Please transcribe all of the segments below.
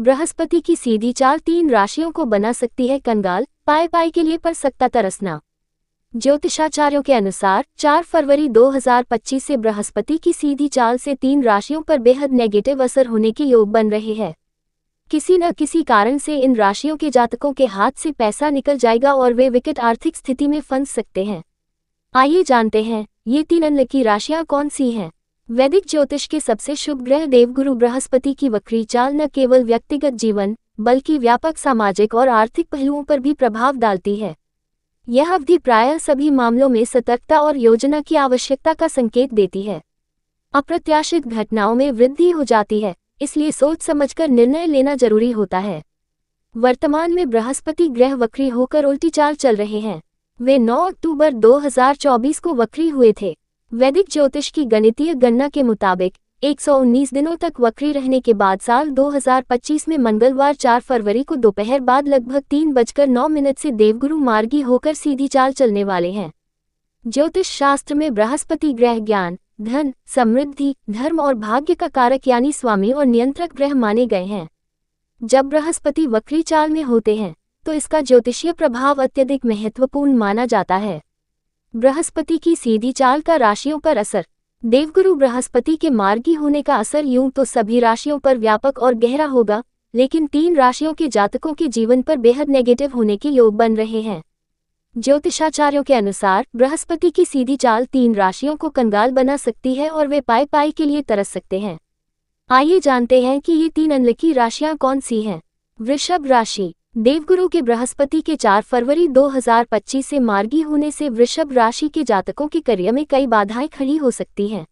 बृहस्पति की सीधी चाल 3 राशियों को बना सकती है कंगाल, पाए पाए के लिए पर सकता तरसना। ज्योतिषाचार्यों के अनुसार 4 फरवरी 2025 से बृहस्पति की सीधी चाल से 3 राशियों पर बेहद नेगेटिव असर होने के योग बन रहे हैं। किसी न किसी कारण से इन राशियों के जातकों के हाथ से पैसा निकल जाएगा और वे विकट आर्थिक स्थिति में फंस सकते हैं। आइए जानते हैं ये 3 अनलकी राशियां कौन सी हैं। वैदिक ज्योतिष के सबसे शुभ ग्रह देवगुरु बृहस्पति की वक्री चाल न केवल व्यक्तिगत जीवन बल्कि व्यापक सामाजिक और आर्थिक पहलुओं पर भी प्रभाव डालती है। यह अवधि प्रायः सभी मामलों में सतर्कता और योजना की आवश्यकता का संकेत देती है। अप्रत्याशित घटनाओं में वृद्धि हो जाती है, इसलिए सोच समझकर निर्णय लेना जरूरी होता है। वर्तमान में बृहस्पति ग्रह वक्री होकर उल्टी चाल चल रहे हैं। वे 9 अक्टूबर 2024 को वक्री हुए थे। वैदिक ज्योतिष की गणितीय गणना के मुताबिक 119 दिनों तक वक्री रहने के बाद साल 2025 में मंगलवार 4 फरवरी को दोपहर बाद लगभग 3:09 से देवगुरु मार्गी होकर सीधी चाल चलने वाले हैं। ज्योतिष शास्त्र में बृहस्पति ग्रह ज्ञान, धन, समृद्धि, धर्म और भाग्य का कारक यानी स्वामी और नियंत्रक ग्रह माने गए हैं। जब बृहस्पति वक्री चाल में होते हैं तो इसका ज्योतिषीय प्रभाव अत्यधिक महत्वपूर्ण माना जाता है। बृहस्पति की सीधी चाल का राशियों पर असर। देवगुरु बृहस्पति के मार्गी होने का असर यूं तो सभी राशियों पर व्यापक और गहरा होगा, लेकिन 3 राशियों के जातकों के जीवन पर बेहद नेगेटिव होने के योग बन रहे हैं। ज्योतिषाचार्यों के अनुसार बृहस्पति की सीधी चाल 3 राशियों को कंगाल बना सकती है और वे पाए पाए के लिए तरस सकते हैं। आइए जानते हैं कि ये 3 अनलकी राशियां कौन सी हैं। वृषभ राशि। देवगुरु के बृहस्पति के 4 फरवरी 2025 से मार्गी होने से वृषभ राशि के जातकों के करियर में कई बाधाएं खड़ी हो सकती हैं।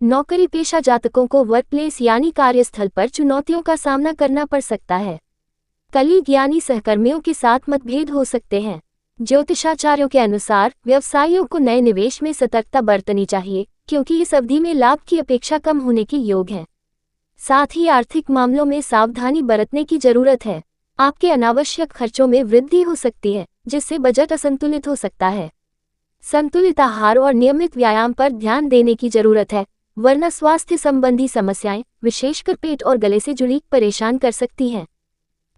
नौकरी पेशा जातकों को वर्क प्लेस यानी कार्यस्थल पर चुनौतियों का सामना करना पड़ सकता है। कलीग यानी सहकर्मियों के साथ मतभेद हो सकते हैं। ज्योतिषाचार्यों के अनुसार व्यवसायियों को नए निवेश में सतर्कता बरतनी चाहिए, क्योंकि इस अवधि में लाभ की अपेक्षा कम होने के योग है। साथ ही आर्थिक मामलों में सावधानी बरतने की जरूरत है। आपके अनावश्यक खर्चों में वृद्धि हो सकती है, जिससे बजट असंतुलित हो सकता है। संतुलित आहार और नियमित व्यायाम पर ध्यान देने की जरूरत है, वरना स्वास्थ्य संबंधी समस्याएं, विशेषकर पेट और गले से जुड़ी, परेशान कर सकती हैं।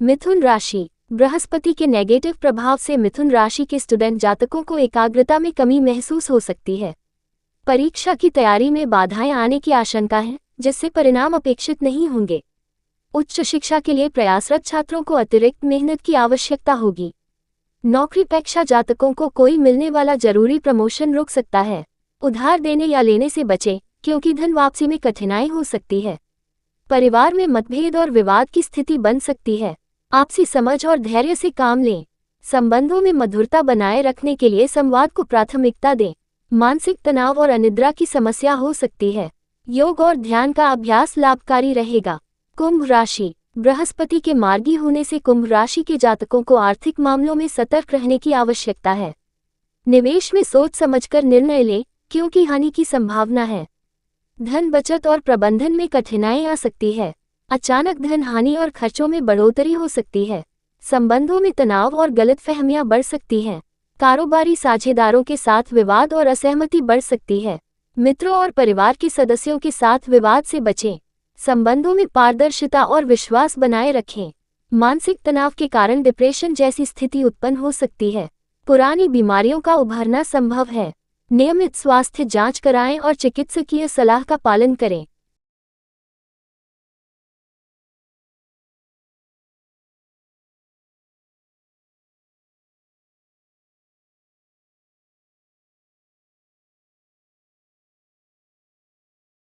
मिथुन राशि। बृहस्पति के नेगेटिव प्रभाव से मिथुन राशि के स्टूडेंट जातकों को एकाग्रता में कमी महसूस हो सकती है। परीक्षा की तैयारी में बाधाएं आने की आशंका है, जिससे परिणाम अपेक्षित नहीं होंगे। उच्च शिक्षा के लिए प्रयासरत छात्रों को अतिरिक्त मेहनत की आवश्यकता होगी। नौकरी पेशा जातकों को कोई मिलने वाला जरूरी प्रमोशन रुक सकता है। उधार देने या लेने से बचें, क्योंकि धन वापसी में कठिनाई हो सकती है। परिवार में मतभेद और विवाद की स्थिति बन सकती है। आपसी समझ और धैर्य से काम लें। संबंधों में मधुरता बनाए रखने के लिए संवाद को प्राथमिकता दें। मानसिक तनाव और अनिद्रा की समस्या हो सकती है। योग और ध्यान का अभ्यास लाभकारी रहेगा। कुंभ राशि। बृहस्पति के मार्गी होने से कुंभ राशि के जातकों को आर्थिक मामलों में सतर्क रहने की आवश्यकता है। निवेश में सोच समझकर निर्णय लें, क्योंकि हानि की संभावना है। धन बचत और प्रबंधन में कठिनाई आ सकती है। अचानक धन हानि और खर्चों में बढ़ोतरी हो सकती है। संबंधों में तनाव और गलतफहमियां बढ़ सकती हैं। कारोबारी साझेदारों के साथ विवाद और असहमति बढ़ सकती है। मित्रों और परिवार के सदस्यों के साथ विवाद से बचें। संबंधों में पारदर्शिता और विश्वास बनाए रखें। मानसिक तनाव के कारण डिप्रेशन जैसी स्थिति उत्पन्न हो सकती है। पुरानी बीमारियों का उभरना संभव है। नियमित स्वास्थ्य जांच कराएं और चिकित्सकीय सलाह का पालन करें।